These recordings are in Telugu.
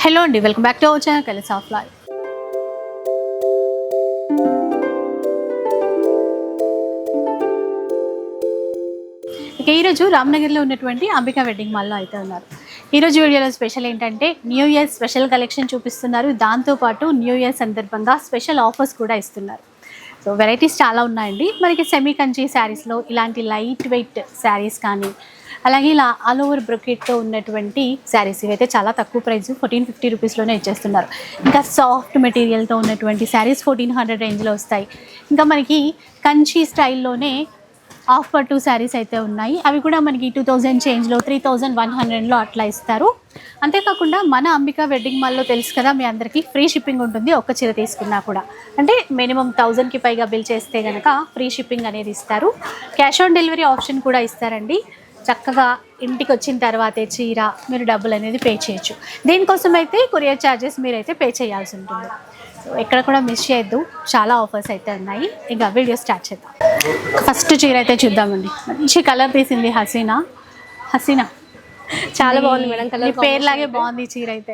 హలో అండి, welcome back to our channel colours of life. ఇక ఈరోజు రామ్నగర్లో ఉన్నటువంటి అంబికా వెడ్డింగ్ మాల్లో అయితే ఉన్నారు. ఈరోజు వీడియోలో స్పెషల్ ఏంటంటే న్యూ ఇయర్ స్పెషల్ కలెక్షన్ చూపిస్తున్నారు. దాంతోపాటు న్యూ ఇయర్ సందర్భంగా స్పెషల్ ఆఫర్స్ కూడా ఇస్తున్నారు. సో వెరైటీస్ చాలా ఉన్నాయండి. మనకి సెమీ కంచి శారీస్లో ఇలాంటి లైట్ వెయిట్ శారీస్ కానీ, అలాగే ఇలా ఆల్ ఓవర్ బ్రొకెట్తో ఉన్నటువంటి శారీస్ ఇవైతే చాలా తక్కువ ప్రైస్ 1450 రూపీస్లోనే ఇచ్చేస్తున్నారు. ఇంకా సాఫ్ట్ మెటీరియల్తో ఉన్నటువంటి శారీస్ 1400 రేంజ్లో వస్తాయి. ఇంకా మనకి కంచి స్టైల్లోనే ఆఫ్ పట్టు శారీస్ అయితే ఉన్నాయి. అవి కూడా మనకి 2000 చేంజ్లో 3100లో అట్లా ఇస్తారు. అంతేకాకుండా మన అంబికా వెడ్డింగ్ మాల్లో తెలుసు కదా మీ అందరికీ, ఫ్రీ షిప్పింగ్ ఉంటుంది ఒక్క చీర తీసుకున్నా కూడా. అంటే మినిమం 1000కి పైగా బిల్ చేస్తే కనుక ఫ్రీ షిప్పింగ్ అనేది ఇస్తారు. క్యాష్ ఆన్ డెలివరీ ఆప్షన్ కూడా ఇస్తారండి. చక్కగా ఇంటికి వచ్చిన తర్వాతే చీర మీరు డబ్బులు అనేది పే చేయొచ్చు. దీనికోసం అయితే కొరియర్ ఛార్జెస్ మీరైతే పే చేయాల్సి ఉంటుంది. సో ఎక్కడ కూడా మిస్ చేయొద్దు, చాలా ఆఫర్స్ అయితే ఉన్నాయి. ఇంకా వీడియో స్టార్ట్ చేద్దాం. ఫస్ట్ చీర అయితే చూద్దామండి. మంచి కలర్ తీసింది హసీనా చాలా బాగుంది మేడం. కలర్ పేర్లాగే బాగుంది చీర అయితే.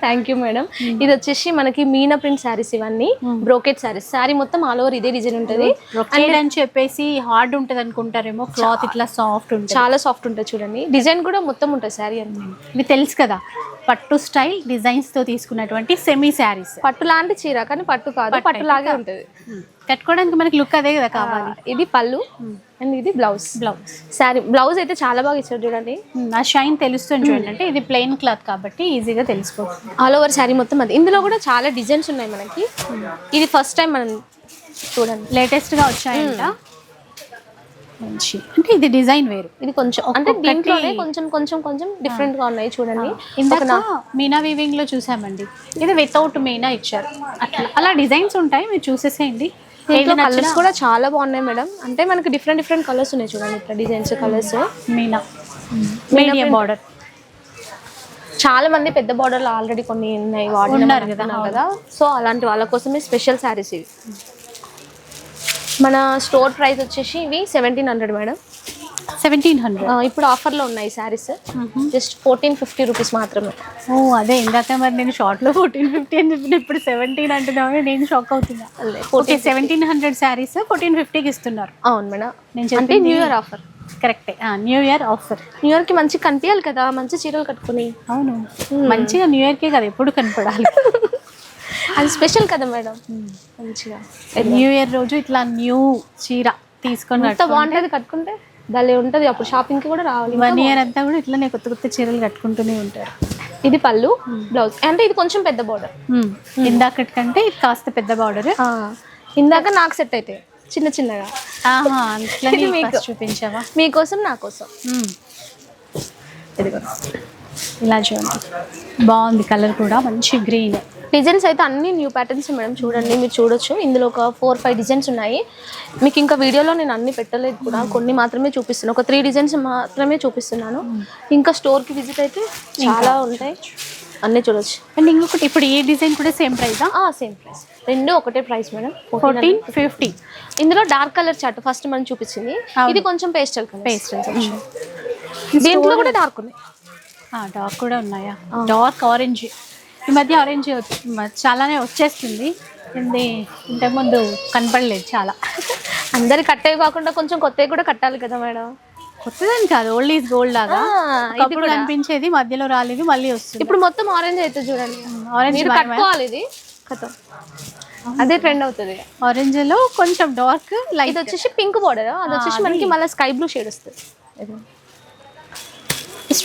Thank you madam. ఇది వచ్చేసి మనకి మీనా ప్రింట్ శారీస్, ఇవన్నీ బ్రోకెట్ శారీస్. శారీ మొత్తం ఆల్ ఓవర్ ఇదే డిజైన్ ఉంటుంది. అని చెప్పేసి హార్డ్ ఉంటుంది అనుకుంటారేమో, క్లాత్ ఇట్లా సాఫ్ట్ ఉంటుంది, చాలా సాఫ్ట్ ఉంటుంది. చూడండి డిజైన్ కూడా మొత్తం ఉంటుంది శారీ అంతా. ఇది తెలుసు కదా, పట్టు స్టైల్ డిజైన్స్ తో తీసుకున్నటువంటి సెమీ శారీస్. పట్టు లాంటి చీర కానీ పట్టు కాదు, పట్టు లాగే ఉంటుంది. కట్టుకోవడానికి మనకి లుక్ అదే కదా కావాలి. ఇది పళ్ళు అండ్ ఇది బ్లౌజ్. శారీ బ్లౌజ్ అయితే చాలా బాగా ఇచ్చారు చూడండి. ఆ షైన్ తెలుస్తుంది చూడండి. అంటే ఇది ప్లెయిన్ క్లాత్ కాబట్టి ఈజీగా తెలిసిపోతుంది. ఆల్ ఓవర్ శారీ మొత్తం అది. ఇందులో కూడా చాలా డిజైన్స్ ఉన్నాయి మనకి. ఇది ఫస్ట్ టైం మనం చూడండి, లేటెస్ట్ గా వచ్చాయంట. మంచి అంటే ఇది డిజైన్ వేరు, ఇది కొంచెం అంటే దీంట్లోనే కొంచెం కొంచెం కొంచెం డిఫరెంట్ గా ఉన్నాయి చూడండి. ఇందాక మీనా వీవింగ్ లో చూసామండి, ఇది వితౌట్ మీనా ఇచ్చారు. అలా డిజైన్స్ ఉంటాయి, మీరు చూసేసేయండి. కలర్స్ కూడా చాలా బాగున్నాయి మేడం. అంటే మనకి డిఫరెంట్ డిఫరెంట్ కలర్స్ ఉన్నాయి చూడండి. ఇట్లా డిజైన్స్ కలర్స్. మీడియం బార్డర్, చాలా మంది పెద్ద బార్డర్లు ఆల్రెడీ కొన్ని ఉన్నాయి వాడుతున్నారు కదా. సో అలాంటి వాళ్ళ కోసమే స్పెషల్ శారీస్ ఇవి. మన స్టోర్ ప్రైస్ వచ్చేసి ఇవి 1700 మేడం. 1700 ఇప్పుడు ఆఫర్లో ఉన్నాయి శారీస్. జస్ట్ 1450 రూపీస్ మాత్రమే. ఓ అదే ఇందాక మరి నేను షార్ట్లో 1450 అని చెప్పిన, ఇప్పుడు 17 అంటున్నాను. నేను షాక్ అవుతున్నా. 1700 శారీస్ 1450కి ఇస్తున్నారు. అవును మేడం, నేను అంటే న్యూ ఇయర్ ఆఫర్. కరెక్టే, న్యూ ఇయర్ ఆఫర్. న్యూ ఇయర్కి మంచి కనిపించాలి కదా, మంచి చీరలు కట్టుకుని. అవును, మంచిగా న్యూ ఇయర్కే కదా ఎప్పుడు కనపడాలి. అది స్పెషల్ కదా మేడం. మంచిగా న్యూ ఇయర్ రోజు ఇట్లా న్యూ చీర తీసుకొని ఎంత బాగుంటుంది కట్టుకుంటే, భలే ఉంటుంది. అప్పుడు షాపింగ్కి కూడా రావాలి. 1 ఇయర్ అంతా కూడా ఇట్లానే కొత్త కొత్త చీరలు కట్టుకుంటూనే ఉంటారు. ఇది పళ్ళు, బ్లౌజ్. అంటే ఇది కొంచెం పెద్ద బార్డర్. ఇందాకటి కంటే ఇది కాస్త పెద్ద బార్డర్. ఇందాక నాకు సెట్ అయితే చిన్న చిన్నగా. మీకు చూపించావా? మీకోసం నా కోసం. ఇదిగో ఇలా చూడండి, బాగుంది కలర్ కూడా, మంచి గ్రీన్. డిజైన్స్ అయితే అన్ని న్యూ ప్యాటర్న్స్ మేడం. చూడండి, మీరు చూడొచ్చు. ఇందులో ఒక 4-5 డిజైన్స్ ఉన్నాయి. మీకు ఇంకా వీడియోలో నేను అన్ని పెట్టలేదు కూడా, కొన్ని మాత్రమే చూపిస్తున్నాను. ఒక 3 డిజైన్స్ మాత్రమే చూపిస్తున్నాను. ఇంకా స్టోర్కి విజిట్ అయితే చాలా ఉంటాయి, అన్నీ చూడొచ్చు. అండ్ ఇంకొకటి, ఇప్పుడు ఏ డిజైన్ కూడా సేమ్ ప్రైజా? సేమ్ ప్రైస్, రెండు ఒకటే ప్రైస్ మేడం. 1450. ఇందులో డార్క్ కలర్ చార్ట్ ఫస్ట్ మనం చూపించింది. ఇది కొంచెం పేస్టల్ కలర్. దీంట్లో కూడా డార్క్ ఉన్నాయి. డార్క్ కూడా ఉన్నాయా? Dark orange. ఈ మధ్య ఆరెంజ్ చాలానే వచ్చేస్తుంది. ఇంతకుముందు కనపడలేదు చాలా. అందరు కట్టేవి కాకుండా కొంచెం కొత్తవి కూడా కట్టాలి కదా మేడం. కొత్తదని కాదు, ఓల్డ్ ఈజ్ గోల్డ్ లాగా. ఇప్పుడు కనిపించేది మధ్యలో రాలేదు, మళ్ళీ వస్తుంది. ఇప్పుడు మొత్తం ఆరెంజ్ అయితే చూడండి. ఆరెంజ్ కట్టుకోవాలి, ఇది కథం అదే ట్రెండ్ అవుతుంది. ఆరెంజ్ లో కొంచెం డార్క్ లైట్. ఇది వచ్చేసి పింక్ బార్డర్, అది వచ్చేసి మనకి మళ్ళీ స్కై బ్లూ షేడ్ వస్తుంది.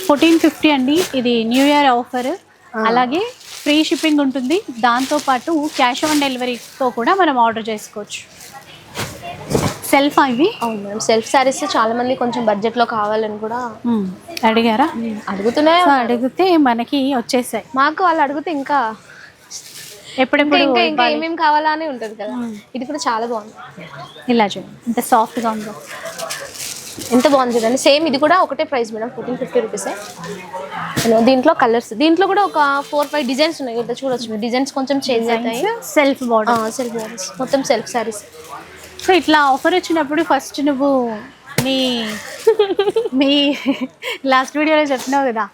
1450 అండి. ఇది న్యూ ఇయర్ ఆఫర్. అలాగే ఫ్రీ షిప్పింగ్ ఉంటుంది. దాంతోపాటు క్యాష్ ఆన్ డెలివరీతో కూడా మనం ఆర్డర్ చేసుకోవచ్చు. సెల్ఫ్ ఇవి. అవును మేడం, సెల్ఫ్ శారీస్ చాలా మంది కొంచెం బడ్జెట్లో కావాలని కూడా అడిగారా? అడిగితే మనకి వచ్చేసాయి. మాకు వాళ్ళు అడిగితే ఇంకా ఎప్పుడెప్పుడు ఇంకా ఏమేమి కావాలా అని ఉంటుంది కదా. ఇది కూడా చాలా బాగుంది. ఇలా చూడండి ఎంత సాఫ్ట్గా ఉందో, ఎంత బాగుంది చూడండి. సేమ్ ఇది కూడా ఒకటే ప్రైస్ మేడం, 1450 రూపీసే. దీంట్లో కలర్స్, దీంట్లో కూడా ఒక 4-5 డిజైన్స్ ఉన్నాయి. ఇట్లా చూడొచ్చు, డిజైన్స్ కొంచెం చేంజ్ అవుతాయి. సెల్ఫ్ బార్డర్, సెల్ఫ్ బార్డర్స్, మొత్తం సెల్ఫ్ శారీస్. సో ఇట్లా ఆఫర్ వచ్చినప్పుడు ఫస్ట్ నువ్వు మీ లాస్ట్ వీడియోలో చెప్పినావు కదా,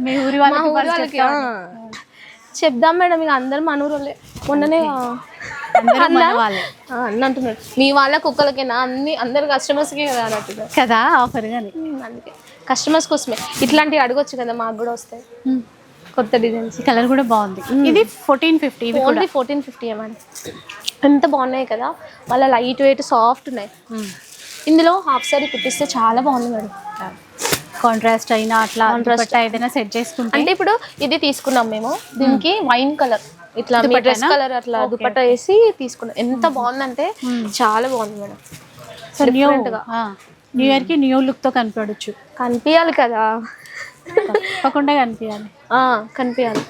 మీ ఊరి మా వాళ్ళకి ఊరి వాళ్ళకి చెప్దాం మేడం, ఇక అందరు మన ఊరు వాళ్ళే. మొన్ననే అందరూ మన వాళ్ళే అన్న అంటున్నాడు, మీ వాళ్ళ కుక్కలకేనా అందరు కస్టమర్స్కి కదా అన్నట్టుగా కదా ఆఫర్ కానీ. అందుకే కస్టమర్స్ కోసమే ఇట్లాంటివి అడగొచ్చు కదా, మాకు కూడా వస్తాయి కొత్త డిజైన్స్. ఈ కలర్ కూడా బాగుంది. ఇది 1450. ఇవి ఓన్లీ 1450 మేడం. ఎంత బాగున్నాయి కదా, వాళ్ళ లైట్ వెయిట్ సాఫ్ట్ ఉన్నాయి. ఇందులో హాఫ్ సారీ కుట్టిస్తే చాలా బాగుంది మేడం. కాంట్రాస్ట్ అయినా అట్లా దుపట్టా ఏదైనా సెట్ చేసుకుంటే. అంటే ఇప్పుడు ఇది తీసుకున్నాం మేము, దీనికి వైన్ కలర్ ఇట్లా డ్రెస్ కలర్ అట్లా దుపట్టా వేసి తీసుకున్నాం. ఎంత బాగుందంటే చాలా బాగుంది మేడం. సో న్యూ ఇయర్ కి న్యూ లుక్ తో కనపడొచ్చు. కనిపించాలి కదా, తప్పకుండా కనిపించాలి. కనిపించాలి.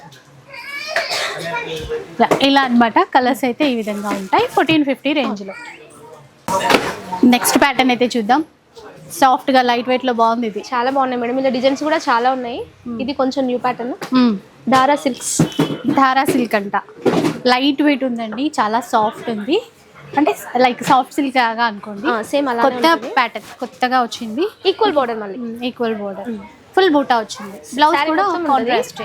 ఇలా అన్నమాట. కలర్స్ అయితే ఈ విధంగా ఉంటాయి 1450 రేంజ్ లో. నెక్స్ట్ ప్యాటర్న్ అయితే చూద్దాం. సాఫ్ట్ గా లైట్ వెయిట్ లో బాగుంది. ఇది చాలా బాగున్నాయి మేడం. ఇలా డిజైన్స్ కూడా చాలా ఉన్నాయి. ఇది కొంచెం న్యూ ప్యాటర్న్, ధారా సిల్క్స్. ధారా సిల్క్ అంట, లైట్ వెయిట్ ఉందండి, చాలా సాఫ్ట్ ఉంది. అంటే లైక్ సాఫ్ట్ సిల్క్ లాగా అనుకోండి. సేమ్ అలా కొత్త ప్యాటర్న్, కొత్తగా వచ్చింది. ఈక్వల్ బోర్డర్, మళ్ళీ ఈక్వల్ బోర్డర్, ఫుల్ బూటా వచ్చింది. బ్లౌజ్ కూడా కాంట్రాస్ట్.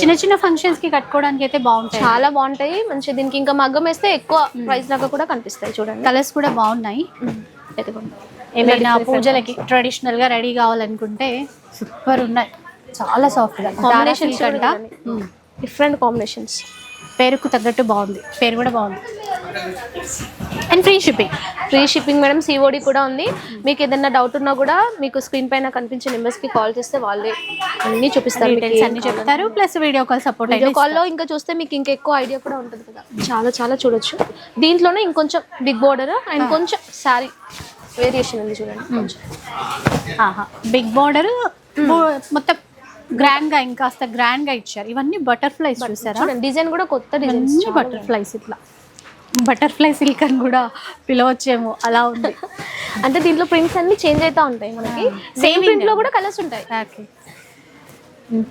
చిన్న చిన్న ఫంక్షన్స్ కి కట్టుకోవడానికి అయితే బాగుంటాయి, చాలా బాగుంటాయి. మంచిగా దీనికి ఇంకా మగ్గం వేస్తే ఎక్కువ ప్రైస్ లాగా కూడా కనిపిస్తాయి. చూడండి, కలర్స్ కూడా బాగున్నాయి. ఏమైనా పూజలకి ట్రెడిషనల్ గా రెడీ కావాలనుకుంటే సూపర్ ఉన్నాయి. చాలా సాఫ్ట్ గా కాంబినేషన్స్ అంట, డిఫరెంట్ కాంబినేషన్స్. పేరుకు తగ్గట్టు బాగుంది, పేరు కూడా బాగుంది. And free shipping madam. COD కూడా ఉంది. మీకు ఏదైనా డౌట్ ఉన్నా కూడా మీకు స్క్రీన్ పైన కనిపించే నెంబర్స్ కి కాల్ చేస్తే వాళ్ళే అన్ని చూపిస్తారు, అన్ని చెప్తారు. Plus video call support. Video కాల్లో ఇంకా చూస్తే మీకు ఇంకా ఎక్కువ ఐడియా కూడా ఉంటుంది కదా, చాలా చాలా చూడొచ్చు. దీంట్లోనే ఇంకొంచెం బిగ్ బోర్డర్ అండ్ కొంచెం శారీ వేరియేషన్ ఉంది చూడండి. బిగ్ బోర్డర్ మొత్తం గ్రాండ్ గా, ఇంకాస్త గ్రాండ్ గా ఇచ్చారు. ఇవన్నీ బటర్ఫ్లైస్ చూసారా, డిజైన్ కూడా కొత్త డిజైన్. బటర్ఫ్లైస్, ఇట్లా బటర్ఫ్లై సిల్క్ అని కూడా పిలవచ్చేమో, అలా ఉంది. అంటే దీంట్లో ప్రింట్స్ అన్ని చేంజ్ అవుతా ఉంటాయి మనకి. సేమ్ ప్రింట్ లో కూడా కలర్స్ ఉంటాయి.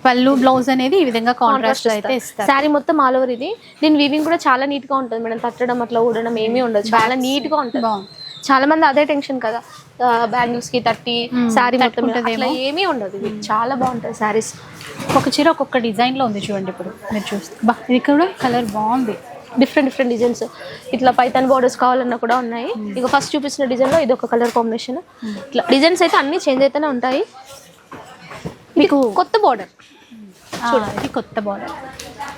పళ్ళు బ్లౌజ్ అనేది ఈ విధంగా కాంట్రాస్ట్ అయితే ఇస్తారు. శారీ మొత్తం ఆల్ ఓవర్ ఇది. దీని వీవింగ్ కూడా చాలా నీట్ గా ఉంటుంది మేడం. తట్టడం అట్లా ఊడడం ఏమీ ఉండదు, చాలా నీట్ గా ఉంటుంది. చాలా మంది అదే టెన్షన్ కదా, బ్యాంగిల్స్ కి తట్టి శారీ మొత్తం అట్లా ఏమీ ఉండదు. ఇది చాలా బాగుంటుంది శారీస్. ఒక చీర ఒక్కొక్క డిజైన్ లో ఉంది చూడండి. ఇప్పుడు మీరు చూస్తే ఇది కూడా కలర్ బాగుంది. Different designs. ఇట్లా పైతాన్ బోర్డర్స్ కావాలన్నా కూడా ఉన్నాయి. ఇక ఫస్ట్ చూపిస్తున్న డిజైన్ లో ఇది ఒక కలర్ కాంబినేషన్. ఇట్లా డిజైన్స్ అయితే అన్ని చేంజ్ అయితేనే ఉంటాయి. మీకు కొత్త బోర్డర్, ఇది కొత్త బోర్డర్,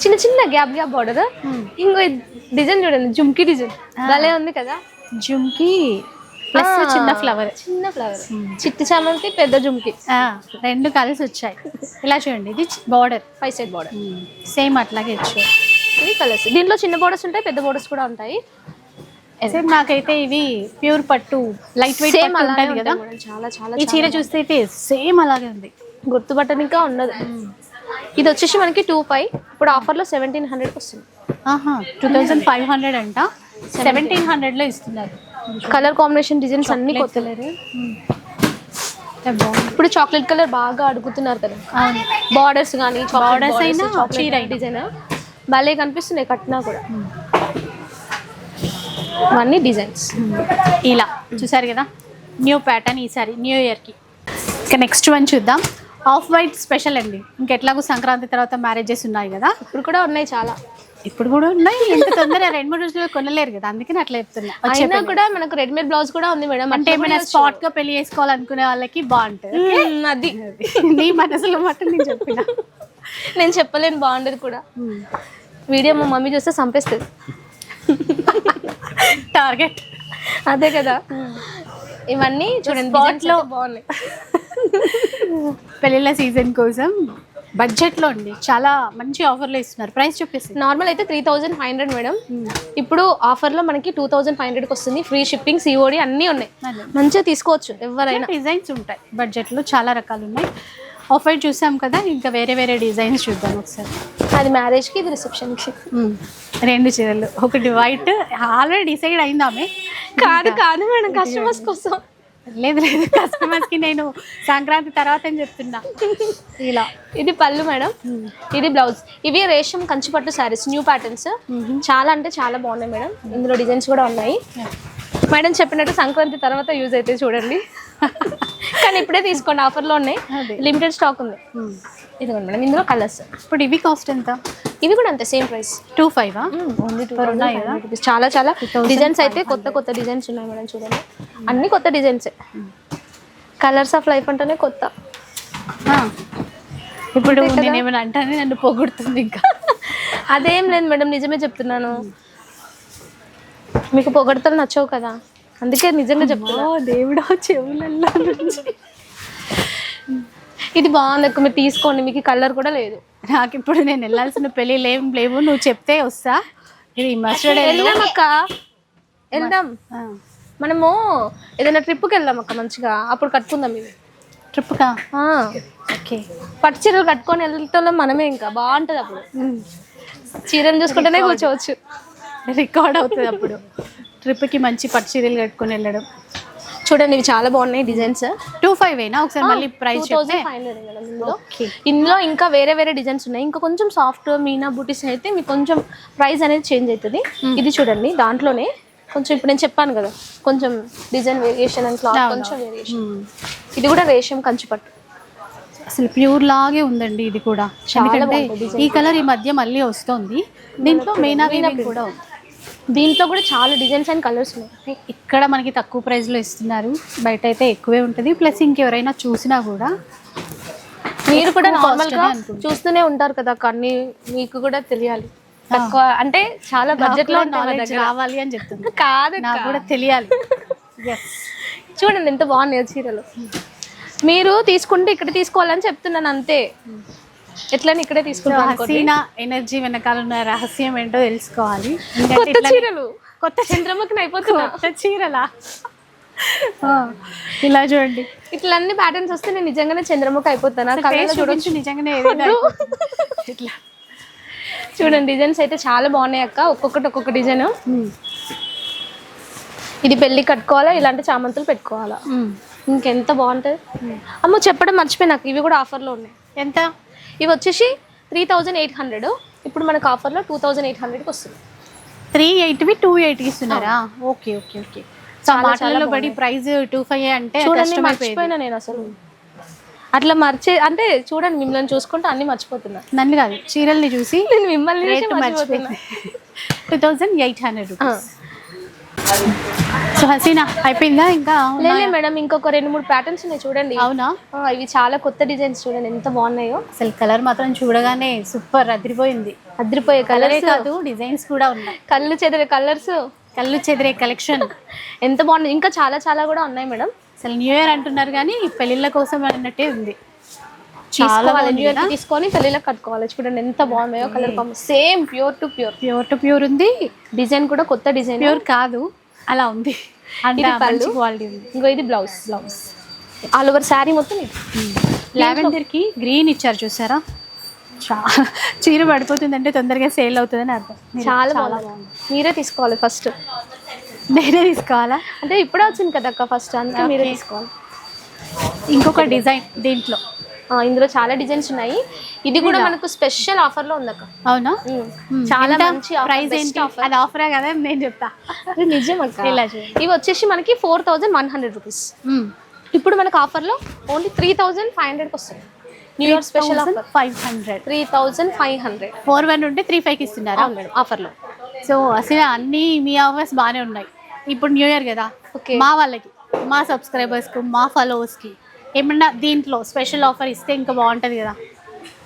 చిన్న చిన్న గ్యాప్ బోర్డర్. ఇంకో డిజైన్ చూడండి, జుమ్కీ డిజైన్ భలే ఉంది కదా. జుమ్కీ ప్లస్ చిన్న ఫ్లవర్, చిట్టి చామంతి, పెద్ద జుమ్కీ, రెండు కలిసి వచ్చాయి. ఇలా చూడండి, ఇది బోర్డర్, 5 సైడ్ బోర్డర్ సేమ్ అట్లాగే ఇచ్చారు. ఇది కలర్స్. దీంట్లో చిన్న బోర్డర్స్ ఉంటాయి, పెద్ద బోర్డర్స్ కూడా ఉంటాయి. సేమ్ నాకైతే ఇవి ప్యూర్ పట్టు లైట్ వెయిట్ సేమ్ అలాగే కదా. చాలా చాలా ఈ చీర చూస్తే అయితే సేమ్ అలాగే ఉంది, గుర్తుపట్టనికా ఉండదు. ఇది వచ్చేసి మనకి 2500, ఇప్పుడు ఆఫర్లో 1700కి వస్తుంది. 2500 అంట, 1700 లో ఇస్తున్నారు. కలర్ కాంబినేషన్ డిజైన్స్ అన్ని కొత్త. ఇప్పుడు చాక్లెట్ కలర్ బాగా అడుగుతున్నారు కదా, బార్డర్స్ కానీ బార్డర్స్ అయినా చీర డిజైన్ భలే కనిపిస్తున్నాయి కట్టినా కూడా. ఇవన్నీ డిజైన్స్ ఇలా చూసారు కదా, న్యూ ప్యాటర్న్ ఈసారి న్యూ ఇయర్కి. ఇక నెక్స్ట్ వన్ చూద్దాం. ఆఫ్ వైట్ స్పెషల్ అండి. ఇంకెట్లాగో సంక్రాంతి తర్వాత మ్యారేజెస్ ఉన్నాయి కదా, ఇప్పుడు కూడా ఉన్నాయి చాలా. ఇప్పుడు కూడా ఉన్నాయి, ఇంత తొందరగా 2-3 రోజులు కొనలేరు కదా, అందుకని అట్లా చెప్తున్నా. అయినా కూడా మనకు రెడీమేడ్ బ్లౌజ్ కూడా ఉంది మేడం. అంటే ఏమైనా స్పాట్ గా పెళ్లి చేసుకోవాలనుకునే వాళ్ళకి బాగుంటుంది. అది నీ మనసులో మాట నేను చెప్పిన, నేను చెప్పలేను, బాగుండదు కూడా. వీడియో మా మమ్మీ చూస్తే చంపేస్తుంది. టార్గెట్ అదే కదా. ఇవన్నీ చూడండి స్పాట్లో బాగున్నాయి. పెళ్ళిళ్ళ సీజన్ కోసం బడ్జెట్లో అండి, చాలా మంచి ఆఫర్లో ఇస్తున్నారు. ప్రైస్ చెప్పేసి నార్మల్ అయితే 3500 మేడం, ఇప్పుడు ఆఫర్లో మనకి 2500కి వస్తుంది. ఫ్రీ షిప్పింగ్, సిఓడి అన్నీ ఉన్నాయి, మంచిగా తీసుకోవచ్చు ఎవరైనా. డిజైన్స్ ఉంటాయి బడ్జెట్లో, చాలా రకాలు ఉన్నాయి. ఆఫ్ వైట్ చూసాం కదా, ఇంకా వేరే వేరే డిజైన్స్ చూద్దాం ఒకసారి. అది మ్యారేజ్కి, ఇది రిసెప్షన్కి. 2 చీరలు, ఒకటి వైట్. Already decide అయిందామే. కాదు మేడం, కస్టమర్స్ కోసం. లేదు కస్టమర్స్కి నేను సంక్రాంతి తర్వాత అని చెప్తున్నా. ఇలా ఇది పళ్ళు మేడం, ఇది బ్లౌజ్. ఇవి రేషం కంచిపట్టు శారీస్, న్యూ ప్యాటర్న్స్. చాలా అంటే చాలా బాగున్నాయి మేడం. ఇందులో డిజైన్స్ కూడా ఉన్నాయి. మేడం చెప్పినట్టు సంక్రాంతి తర్వాత యూజ్ అయితే చూడండి. కానీ ఇప్పుడే తీసుకోండి, ఆఫర్లో ఉన్నాయి, లిమిటెడ్ స్టాక్ ఉంది. ఇదిగోండి మేడం, ఇందులో కలర్స్. ఇప్పుడు ఇవి కాస్ట్ ఎంత? ఇవి కూడా అంతే, సేమ్ ప్రైస్ 25 ఓన్లీ 2,500 రూపీస్. చాలా చాలా డిజైన్స్ అయితే కొత్త డిజైన్స్ ఉన్నాయి మేడం, చూడండి అన్ని కొత్త డిజైన్సే. కలర్స్ ఆఫ్ లైఫ్ అంటేనే కొత్త. ఇప్పుడు నేను ఏమైనా అంటానే నన్ను పొగుడుతుంది ఇంకా. అదేం లేదు మేడం, నిజమే చెప్తున్నాను. మీకు పొగడతలు నచ్చవు కదా, అందుకే నిజంగా చెప్తున్నా. దేవుడా చెవులల్లో నుంచి. ఇది బాగుంది అక్క, మీరు తీసుకోండి, మీకు కలర్ కూడా లేదు. నాకు ఇప్పుడు నేను వెళ్ళాల్సిన పెళ్ళిళ్ళు ఏం లేవు, నువ్వు చెప్తే వస్తా. ఇది మస్టర్డ్ వెళ్దాం అక్క, వెళ్దాం. మనము ఏదైనా ట్రిప్కి వెళ్దాం అక్క, మంచిగా అప్పుడు కట్టుకుందాం. ఇవి ట్రిప్కా? ఓకే. పట్టు చీరలు కట్టుకొని వెళ్ళటం మనమే, ఇంకా బాగుంటుంది అప్పుడు. చీరలు చూసుకుంటేనే కూర్చోవచ్చు, రికార్డ్ అవుతుంది అప్పుడు. ట్రిప్కి మంచి పట్టు చీరలు కట్టుకొని వెళ్ళడం. చూడండి ఇవి చాలా బాగున్నాయి డిజైన్స్. 25 ఒకసారి మళ్ళీ ప్రైస్ 2,500. ఇందులో ఇంకా వేరే వేరే డిజైన్స్ ఉన్నాయి. ఇంకా కొంచెం సాఫ్ట్ మీనా బూటీస్ అయితే మీకు కొంచెం ప్రైస్ అనేది చేంజ్ అవుతుంది. ఇది చూడండి, దాంట్లోనే కొంచెం ఇప్పుడు నేను చెప్పాను కదా, కొంచెం డిజైన్ వేరియేషన్ అండ్ క్లాత్ కొంచెం వేరియేషన్. ఇది కూడా రేషం కంచి పట్టు, అసలు ప్యూర్ లాగే ఉందండి. ఇది కూడా ఎందుకంటే ఈ కలర్ ఈ మధ్య మళ్ళీ వస్తుంది. దీంట్లో మీనా కూడా ఉంది. దీంట్లో కూడా చాలా డిజైన్స్ అండ్ కలర్స్ ఉన్నాయి. ఇక్కడ మనకి తక్కువ ప్రైస్లో ఇస్తున్నారు, బయట అయితే ఎక్కువే ఉంటుంది. ప్లస్ ఇంకెవరైనా చూసినా కూడా మీరు కూడా నార్మల్గా చూస్తూనే ఉంటారు కదా, కానీ మీకు కూడా తెలియాలి. తక్కువ అంటే చాలా బడ్జెట్లో నాలెడ్జ్ రావాలి అని చెప్తుంది. కాదు, నాకు కూడా తెలియాలి. చూడండి ఎంత బాగున్నాయి చీరలు. మీరు తీసుకుంటే ఇక్కడ తీసుకోవాలని చెప్తున్నాను అంతే. ఎట్లని ఇక్కడే తీసుకుంటాం. హసీనా ఎనర్జీ వెనకాల ఉన్న రహస్యం ఏంటో తెలుసుకోవాలి. కొత్త చీరలు, కొత్త చంద్రముఖిని అయిపోతున్నా. కొత్త చీరలా? ఇలా చూడండి, ఇట్లా అన్ని ప్యాటర్న్స్ వస్తే నేను నిజంగానే చంద్రముఖి అయిపోతాను. చూడొచ్చు నిజంగానే. ఇట్లా చూడండి డిజైన్స్ అయితే చాలా బాగున్నాయి అక్క, ఒక్కొక్కటి ఒక్కొక్క డిజైన్. ఇది పెళ్ళి కట్టుకోవాలా, ఇలాంటి చామంతులు పెట్టుకోవాలా, ఇంకెంత బాగుంటుంది. అమ్మో చెప్పడం మర్చిపోయినా, ఇవి కూడా ఆఫర్లో ఉన్నాయి. ఎంత? ఇవి వచ్చేసి 3,800. ఇప్పుడు మనకు ఆఫర్లో 2,800కి వస్తుంది. 380వి 280 ఇస్తున్నారా? Okay okay okay. మాటలలో పడి ప్రైస్ 25 అంటే చూడండి, మర్చిపోయినా నేను అసలు. అట్లా అంటే చూడండి, మిమ్మల్ని చూసుకుంటే అన్ని మర్చిపోతున్నా. నన్ను కాదు, చీరల్ని చూసి నేను మిమ్మల్ని మర్చిపోతున్నా. 2,800 రూపీస్. సో హసీనా అయిపోయిందా? ఇంకా లేదు మేడం, ఇంకొక 2-3 ప్యాటర్న్స్ ఉన్నాయి చూడండి. అవునా? ఇవి చాలా కొత్త డిజైన్స్, చూడండి ఎంత బాగున్నాయో. అసలు కలర్ మాత్రం చూడగానే సూపర్ అదిరిపోయింది. అదిరిపోయే కలరే కాదు, డిజైన్స్ కూడా ఉన్నాయి. కళ్ళు చెదిరే కలర్స్, కళ్ళు చెదిరే కలెక్షన్ ఎంత బాగుంది. ఇంకా చాలా చాలా కూడా ఉన్నాయి మేడం. అసలు న్యూ ఇయర్ అంటున్నారు కానీ పెళ్ళిళ్ళ కోసం అన్నట్టే ఉంది. చాలా న్యూ ఇయర్ తీసుకొని పెళ్ళిళ్ళకి కట్టుకోవాలి. చూడండి ఎంత బాగున్నాయో colour combination. Same pure to pure ఉంది. డిజైన్ కూడా కొత్త డిజైన్, ప్యూర్ కాదు అలా ఉంది. ఇది పళ్ళు, క్వాలిటీ ఉంది. ఇంకో ఇది బ్లౌజ్. ఆల్ ఓవర్ శారీ మొత్తం లావెండర్ కి గ్రీన్ ఇచ్చారు చూసారా? చాలా చీర పడిపోతుందంటే తొందరగా సేల్ అవుతుందని అర్థం. చాలా బాగుంది. మీరే తీసుకోవాలి ఫస్ట్. నేనే తీసుకోవాలా? అంటే ఇప్పుడే వచ్చింది కదా అక్క, ఫస్ట్ అంతా మీరే తీసుకోవాలి. ఇంకొక డిజైన్ దీంట్లో, ఇందులో చాలా డిజైన్స్ ఉన్నాయి. ఇది కూడా మనకు స్పెషల్ ఆఫర్ లో ఉంది అక్క. అవునా? చాలా మంచి ప్రైస్ ఏంటి? అది ఆఫరే కదా, నేను చెప్తా. నిజం అక్క. ఇవి వచ్చేసి మనకి 4,100 రూపీస్. ఇప్పుడు మనకు ఆఫర్ లో ఓన్లీ 3,500కి వస్తుంది. New year special offer 500. 3,500. 4,100 ఉంటే 3,500 ఇస్తున్నారా ఆఫర్ లో? సో అసలు అన్ని మీ ఆఫర్స్ బాగానే ఉన్నాయి. ఇప్పుడు న్యూ ఇయర్ కదా, మా వాళ్ళకి, మా సబ్స్క్రైబర్స్కి, మా ఫాలోవర్స్కి ఏమన్నా దీంట్లో స్పెషల్ ఆఫర్ ఇస్తే ఇంకా బాగుంటుంది కదా.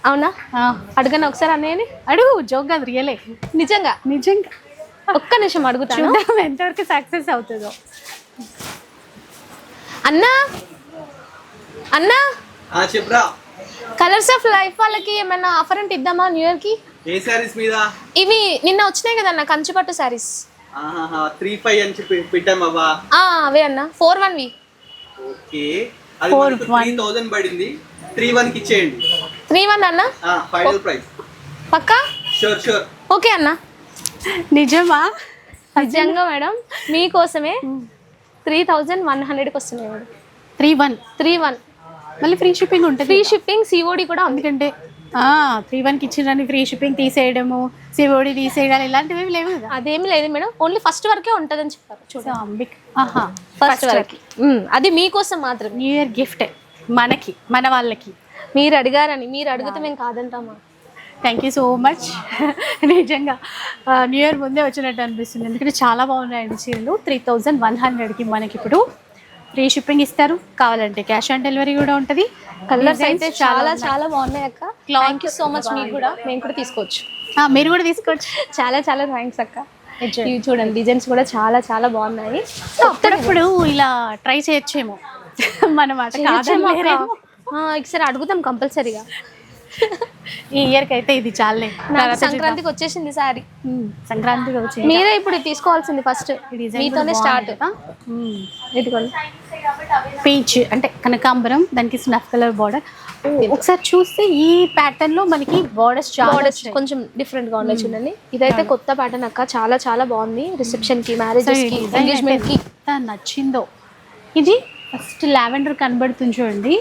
అవునా? అడగను ఒకసారి అన్నయ్యని. అడుగు, జోక్ కాదు, రియలే. నిజంగా ఒక్క నిమిషం అడుగుతాను, ఎంతవరకు సక్సెస్ అవుతుందో. అన్నా అన్నా చెప్పరా, కలర్స్ ఆఫ్ లైఫ్ వాళ్ళకి ఏమైనా ఆఫర్ అంటే ఇద్దామా న్యూ ఇయర్ కి? ఏ సారీస్ మీద? ఇవి నిన్న వచ్చినాయి కదా అన్న, కంచిపట్టు సారీస్. 3,500 అని చెప్పి పెట్టామవ్వా. అవే అన్న 4,1వి. ఓకే, అది 3,000 పడింది. 3,100కి ఇచ్చేయండి. 3,100 అన్న? ఫైనల్ ప్రైస్ పక్కా? షూర్. ఓకే అన్న. నిజమా? నిజంగా మేడం, మీకోసమే 3,100కి వస్తున్నాయి మేడం. 3,100 3,100 మళ్ళీ ఫ్రీ షిప్పింగ్ ఉంటుంది. ఫ్రీ షిప్పింగ్, సిఓడి కూడా. ఎందుకంటే 3-1కి ఇచ్చిందని ఫ్రీ షిప్పింగ్ తీసేయడము, సివోడి తీసేయడాలు ఇలాంటివి ఏమి లేవు కదా. అదేమి లేదు మేడం, ఓన్లీ ఫస్ట్ వరకే ఉంటుందని చెప్పారు. సో అంబిక ఫస్ట్ వరకు అది మీకోసం మాత్రమే. న్యూ ఇయర్ గిఫ్ట్ మనకి, మన వాళ్ళకి. మీరు అడిగారని, మీరు అడిగితే మేము కాదంటామా? Thank you so much. నిజంగా న్యూ ఇయర్ ముందే వచ్చినట్టు అనిపిస్తుంది, ఎందుకంటే చాలా బాగున్నాయండి చీరలు. 3100కి మనకి ఇప్పుడు ఫ్రీ షిప్పింగ్ ఇస్తారు, కావాలంటే క్యాష్ ఆన్ డెలివరీ కూడా ఉంటుంది. కలర్స్ అయితే చాలా చాలా బాగున్నాయి అక్క. Thank you so much. మీకు కూడా, మేము కూడా తీసుకోవచ్చు. మీరు కూడా తీసుకోవచ్చు. చాలా చాలా థ్యాంక్స్ అక్క. ఇవి చూడండి, డిజైన్స్ కూడా చాలా చాలా బాగున్నాయి. అప్పుడప్పుడు ఇలా ట్రై చేయొచ్చేమో మనం ఒకసారి అడుగుతాం కంపల్సరీగా. ఈ ఇయర్కి అయితే ఇది చాలే. సంక్రాంతికి వచ్చేసింది సారీ. సంక్రాంతికి వచ్చింది. మీరే ఇప్పుడు తీసుకోవాల్సింది ఫస్ట్, మీతోనే స్టార్ట్. ఇదిగోండి, పీచ్ అంటే కనకాంబరం, దానికి స్నఫ్ కలర్ బార్డర్. ఒకసారి చూస్తే ఈ ప్యాటర్న్ లో మనకి బార్డర్స్ కొంచెం డిఫరెంట్ గా ఉన్నాయి చూడండి. ఇదైతే కొత్త ప్యాటర్న్ అక్క, చాలా చాలా బాగుంది. రిసెప్షన్ కి, మ్యారేజెస్ కి, ఎంగేజ్మెంట్ కి నచ్చిందో. ఇది ఫస్ట్ లావెండర్ కనబడుతుంది చూడండి.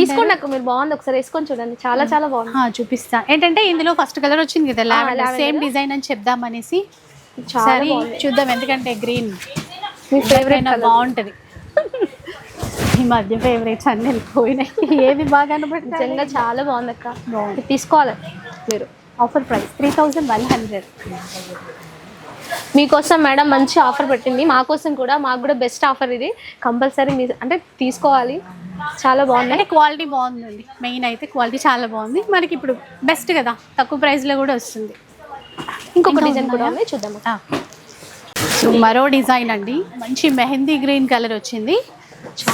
తీసుకోండి అక్క, మీరు బాగుంది, ఒకసారి వేసుకొని చూడండి. చాలా చాలా బాగుంది. చూపిస్తా. ఏంటంటే ఇందులో ఫస్ట్ కలర్ వచ్చింది కదా లావెండర్, సేమ్ డిజైన్ అని చెప్దామనేసి సరే చూద్దాం. ఎందుకంటే గ్రీన్ మీ ఫేవరెట్ బాగుంటది. ఈ మధ్య ఫేవరెట్స్ అన్ని వెళ్ళిపోయినాయి. ఏది బాగా నిజంగా చాలా బాగుంది అక్క, తీసుకోవాలి మీరు. Offer price 3100. మీకోసం మేడం మంచి ఆఫర్ పెట్టింది, మా కోసం కూడా. మాకు కూడా బెస్ట్ ఆఫర్ ఇది, కంపల్సరీ మీ అంటే తీసుకోవాలి. చాలా బాగుంది, అంటే క్వాలిటీ బాగుందండి. మెయిన్ అయితే క్వాలిటీ చాలా బాగుంది. మనకి ఇప్పుడు బెస్ట్ కదా, తక్కువ ప్రైస్లో కూడా వస్తుంది. ఇంకొక డిజైన్ కూడా ఉంది, చూద్దాం. సో మరో డిజైన్ అండి, మంచి మెహందీ గ్రీన్ కలర్ వచ్చింది,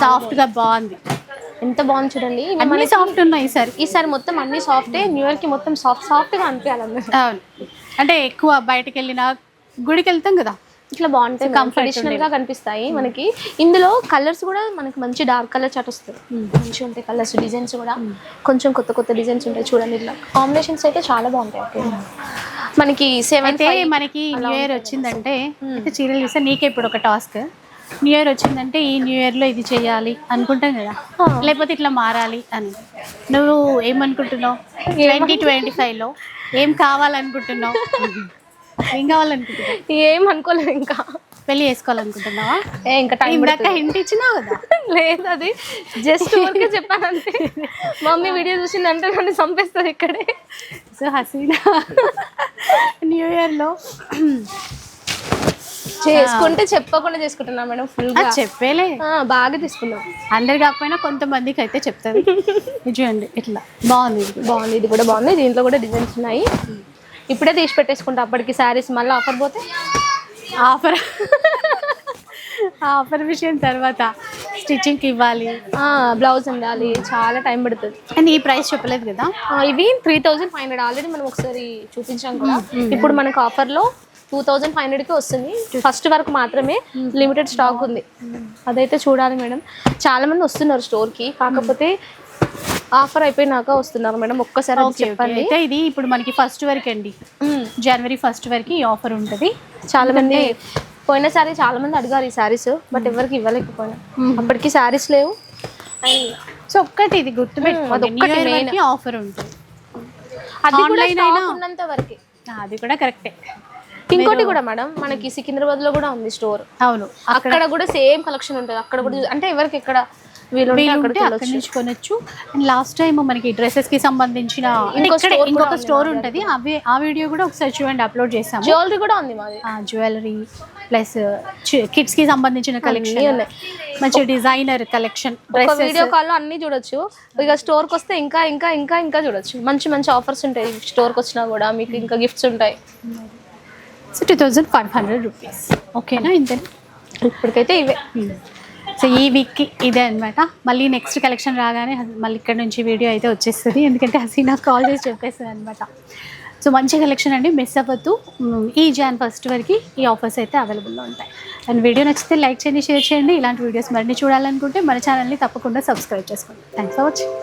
సాఫ్ట్గా బాగుంది. ఎంత బాగుంది చూడండి. అన్ని సాఫ్ట్ ఉన్నాయి ఈసారి మొత్తం అన్ని సాఫ్టే. న్యూ ఇయర్కి మొత్తం సాఫ్ట్గా అనిపించాలి. అవును, అంటే ఎక్కువ బయటకు వెళ్ళినా, గుడికి వెళ్తాం కదా, ఇట్లా బాగుంటాయి, ట్రెడిషనల్ గా కనిపిస్తాయి మనకి. ఇందులో కలర్స్ కూడా మనకి మంచి డార్క్ కలర్ చాట్ వస్తుంది, మంచిగా ఉంటాయి కలర్స్. డిజైన్స్ కూడా కొంచెం కొత్త కొత్త డిజైన్స్ ఉంటాయి చూడండి. ఇట్లా కాంబినేషన్స్ అయితే చాలా బాగుంటాయి. మనకి 7 మనకి న్యూ ఇయర్ వచ్చిందంటే అయితే చీరలు చూస్తే నీకే ఇప్పుడు ఒక టాస్క్. న్యూ ఇయర్ వచ్చిందంటే ఈ న్యూ ఇయర్లో ఇది చేయాలి అనుకుంటాం కదా, లేకపోతే ఇట్లా మారాలి అని. నువ్వు ఏమనుకుంటున్నావు 2025లో? ఏం కావాలనుకుంటున్నావు? ఏం కావాలనుకుంటున్నావు? ఏం అనుకోలేదు. ఇంకా పెళ్లి చేసుకోవాలనుకుంటున్నావా? ఇంకా టైం హింట్ ఇచ్చినావు కదా. లేదు, అది జస్ట్ ఊరికే చెప్పానంటే. మమ్మీ వీడియో చూసిందంటే నన్ను చంపేస్తుంది ఇక్కడే. సో హసీనా న్యూ ఇయర్లో చేసుకుంటే చెప్పకుండా చేసుకుంటున్నా మేడం. ఫుల్ గా చెప్పేలే, బాగా తీసుకున్నాం. అందరు కాకపోయినా కొంతమందికి అయితే చెప్తారు. చూడండి ఇట్లా బాగుంది, బాగుంది. ఇది కూడా బాగుంది, దీంట్లో కూడా డిజైన్స్ ఉన్నాయి. ఇప్పుడే తీసి పెట్టేసుకుంటా, అప్పటికి శారీస్ మళ్ళీ ఆఫర్ పోతే. ఆఫర్ విషయం తర్వాత స్టిచ్చింగ్కి ఇవ్వాలి, బ్లౌజ్ ఉండాలి, చాలా టైం పడుతుంది. అండ్ ఈ ప్రైస్ చెప్పలేదు కదా. ఇవి 3500 ఆల్రెడీ మనం ఒకసారి చూపించాం కదా. ఇప్పుడు మనకు ఆఫర్లో 2500కి వస్తుంది. ఫస్ట్ వరకు మాత్రమే, లిమిటెడ్ స్టాక్ ఉంది. అదైతే చూడాలి మేడం. చాలా మంది వస్తున్నారు స్టోర్కి, కాకపోతే ఆఫర్ అయిపోయినాక వస్తున్నారు మేడం. ఒక్కసారి చెప్పండి. అయితే ఇది ఇప్పుడు మనకి ఫస్ట్ వరకు అండి, జనవరి 1 వరకు ఈ ఆఫర్ ఉంటుంది. చాలా మంది పోయినసారి చాలా మంది అడిగారు ఈ శారీస్, బట్ ఎవరికి ఇవ్వలేకపోయినా. అప్పటికి శారీస్ లేవు. అండ్ సో ఒక్కటి ఇది గుర్తుపెట్టుకోండి, ఆఫర్ ఉంటుంది. అది కూడా ఉన్నంత వరకు. అది కూడా కరెక్టే. ఇంకోటి కూడా మేడం, మనకి సికింద్రాబాద్ లో కూడా ఉంది స్టోర్. అవును, అక్కడ కూడా సేమ్ కలెక్షన్ ఉంటుంది. అక్కడ కూడా అంటే ఎవరికి ఎక్కడ అక్కడి నుంచి కొనొచ్చు. అండ్ లాస్ట్ టైం మనకి డ్రెస్సెస్ కి సంబంధించిన ఇంకొక స్టోర్ ఉంటుంది, ఆ వీడియో కూడా ఒకసారి చూడండి, అప్లోడ్ చేసాము. జ్యువెలరీ కూడా ఉంది మాది. జ్యువెలరీ ప్లస్ కిడ్స్ కి సంబంధించిన కలెక్షన్, మంచి డిజైనర్ కలెక్షన్. వీడియో కాల్ లో అన్ని చూడొచ్చు. ఇక స్టోర్ కి వస్తే ఇంకా ఇంకా ఇంకా ఇంకా చూడొచ్చు. మంచి మంచి ఆఫర్స్ ఉంటాయి. స్టోర్ కి వచ్చినా కూడా మీకు ఇంకా గిఫ్ట్స్ ఉంటాయి. So 2500 rupees. ఓకేనా? ఇంతే ఇప్పటికైతే ఇవే. సో ఈ వీక్కి ఇదే అనమాట. మళ్ళీ నెక్స్ట్ కలెక్షన్ రాగానే మళ్ళీ ఇక్కడ నుంచి వీడియో అయితే వచ్చేస్తుంది, ఎందుకంటే హసీనా కాల్ చేసి చెప్పేస్తుంది అనమాట. సో మంచి కలెక్షన్ అండి, మిస్ అవ్వద్దు. ఈ Jan 1 వరకు ఈ ఆఫర్స్ అయితే అవైలబుల్లో ఉంటాయి. అండ్ వీడియో నచ్చితే లైక్ చేయండి, షేర్ చేయండి. ఇలాంటి వీడియోస్ మరిన్ని చూడాలనుకుంటే మన ఛానల్ని తప్పకుండా సబ్స్క్రైబ్ చేసుకోండి. Thanks for watching.